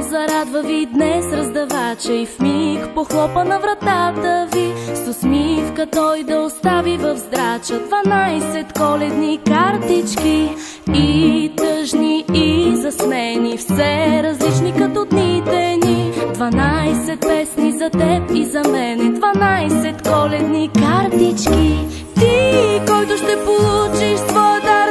зарадва ви днес раздавача и в миг похлопа на вратата ви. С усмивка той да остави в здрача 12 коледни картички. И тъжни, и засмени, все различни като дните ни. 12 песни за теб и за мене, 12 коледни картички. Ти, който ще получиш своя дар,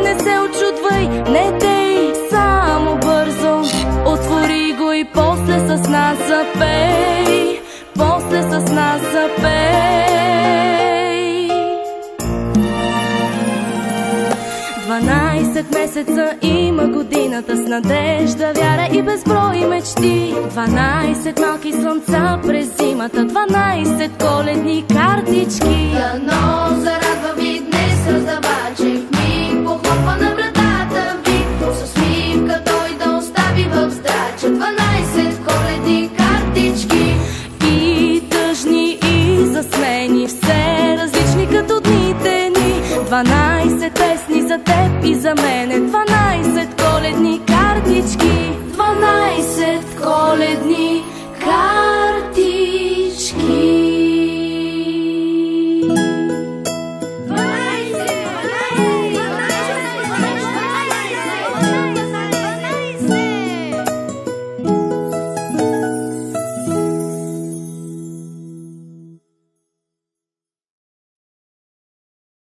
не се очудвай, не дей, само бързо отвори го и после с нас запей, после с нас запей. 12 месеца има годината с надежда, вяра и безброй мечти. 12 малки слънца през зимата, 12 коледни картички. Дано зарадва ви днес раздавача и в миг похлопа на вратата ви. С усмивка той да остави в здрача 12 коледни картички. И тъжни, и засмени, все различни като дните ни. 12 песни за теб и за мене, 12